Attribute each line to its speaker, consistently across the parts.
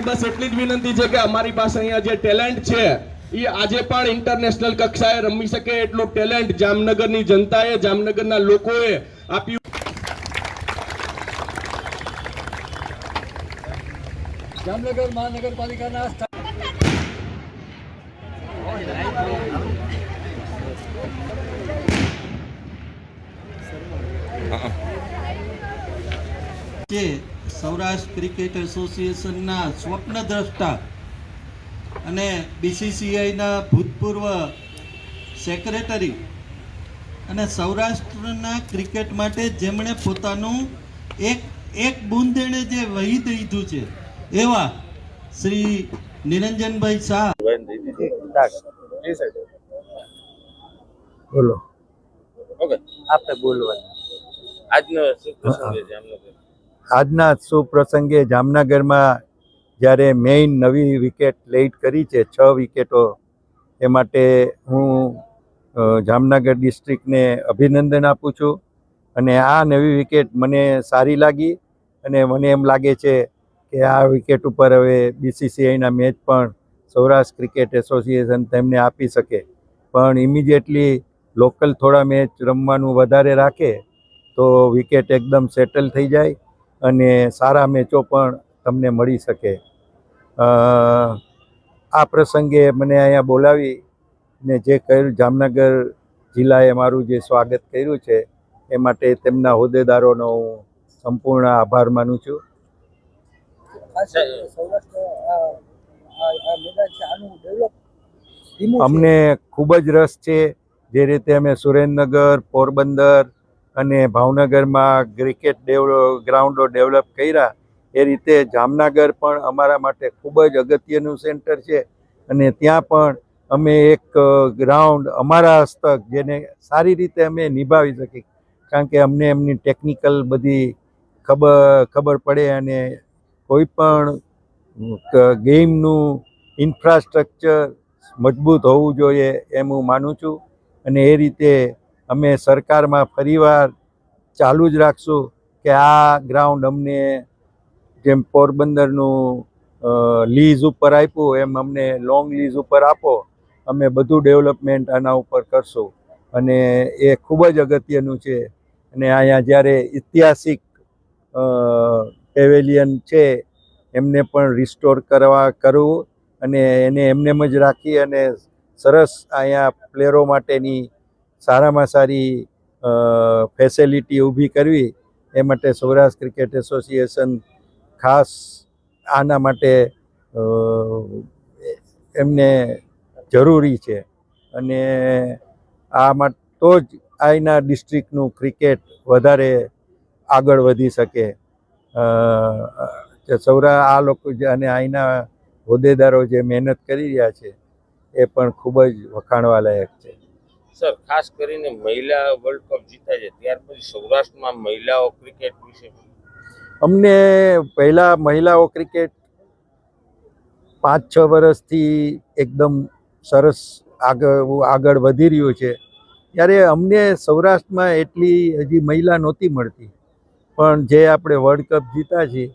Speaker 1: બસ એટલી જ વિનંતી છે કે અમારી પાસે અહીંયા જે ટેલેન્ટ છે એ આજે પણ ઇન્ટરનેશનલ કક્ષાએ રમી શકે એટલું ટેલેન્ટ જામનગરની જનતાએ, જામનગરના લોકોએ આપ્યું.
Speaker 2: જામનગર મહાનગરપાલિકાના સૌરાષ્ટ્ર ક્રિકેટ એસોસિએશનના સ્વપ્નદ્રષ્ટા અને બીસીસીઆઈના ભૂતપૂર્વ સેક્રેટરી અને સૌરાષ્ટ્રના ક્રિકેટ માટે જેમણે પોતાનું એક બૂંદ એણે જે વહી દીધું છે એવા શ્રી નિરંજનભાઈ શાહ.
Speaker 3: બોલો.
Speaker 4: ઓકે, આપણે બોલવાનું. આજના શુભ પ્રસંગે જામનગરમાં જ્યારે મેઇન નવી વિકેટ લેટ કરી છે 6 વિકેટો, એ માટે હું જામનગર ડિસ્ટ્રિક્ટને અભિનંદન આપું છું. અને આ નવી વિકેટ મને સારી લાગી અને મને એમ લાગે છે કે આ વિકેટ ઉપર હવે બીસીસીઆઈના મેચ પણ સૌરાષ્ટ્ર ક્રિકેટ એસોસિએશન તેમને આપી શકે. પણ ઇમિડિયેટલી લોકલ થોડા મેચ રમવાનું વધારે રાખે તો વિકેટ એકદમ સેટલ થઈ જાય અને સારા મેચો પણ તમને મળી શકે. આ પ્રસંગે મને અહીંયા બોલાવી ને જે કર્યું, જામનગર જિલ્લાએ મારું જે સ્વાગત કર્યું છે એ માટે તેમના હોદ્દેદારોનો હું સંપૂર્ણ આભાર માનું છું. અમને ખૂબ જ રસ છે. જે રીતે અમે સુરેન્દ્રનગર, પોરબંદર અને ભાવનગરમાં ક્રિકેટ ગ્રાઉન્ડો ડેવલપ કર્યા, એ રીતે જામનગર પણ અમારા માટે ખૂબ જ અગત્યનું સેન્ટર છે. અને ત્યાં પણ અમે એક ગ્રાઉન્ડ અમારા હસ્તક જેને સારી રીતે અમે નિભાવી શકીએ, કારણ કે અમને એમની ટેકનિકલ બધી ખબર પડે અને કોઈ પણ ગેમનું ઇન્ફ્રાસ્ટ્રક્ચર મજબૂત હોવું જોઈએ એમ હું માનું છું. અને એ રીતે અમે સરકારમાં ફરીવાર ચાલુ જ રાખશું કે આ ગ્રાઉન્ડ અમને જેમ પોરબંદરનું લીઝ ઉપર આપ્યું એમ અમને લોંગ લીઝ ઉપર આપો, અમે બધું ડેવલપમેન્ટ આના ઉપર કરશું. અને એ ખૂબ જ અગત્યનું છે. અને અહીંયા જ્યારે ઐતિહાસિક પેવેલિયન છે એમને પણ રિસ્ટોર કરવું અને એને એમનેમ જ રાખી અને સરસ અહીંયા પ્લેયરો માટેની સારામાં સારી ફેસિલિટી ઊભી કરવી, એ માટે સૌરાષ્ટ્ર ક્રિકેટ એસોસિએશન ખાસ આના માટે એમને જરૂરી છે. અને આમાં તો જ અહીંના ડિસ્ટ્રિક્ટનું ક્રિકેટ વધારે આગળ વધી શકે. આ લોકો અને અહીંના હોદ્દેદારો જે મહેનત કરી રહ્યા છે એ પણ ખૂબ જ વખાણવા લાયક છે.
Speaker 5: સર, ખાસ કરીને મહિલા વર્લ્ડ કપ જીતા છે ત્યાર પછી સૌરાષ્ટ્રમાં મહિલાઓ ક્રિકેટ વિશે
Speaker 4: અમને પહેલાં મહિલાઓ ક્રિકેટ 5-6 વર્ષથી એકદમ સરસ આગળ વધી રહ્યું છે. ત્યારે અમને સૌરાષ્ટ્રમાં એટલી હજી મહિલા નહોતી મળતી, પણ જે આપણે વર્લ્ડ કપ જીતા છીએ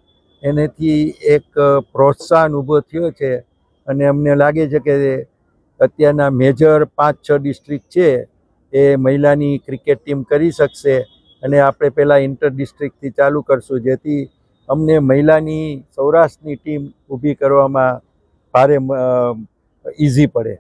Speaker 4: એનાથી એક પ્રોત્સાહન ઊભો થયો છે. અને અમને લાગે છે કે અત્યારના મેજર 5-6 ડિસ્ટ્રિક્ટ છે એ મહિલાની ક્રિકેટ ટીમ કરી શકશે. અને આપણે પહેલાં ઇન્ટર ડિસ્ટ્રિક્ટથી ચાલુ કરશું, જેથી અમને મહિલાની સૌરાષ્ટ્રની ટીમ ઊભી કરવામાં ભારે ઇઝી પડે.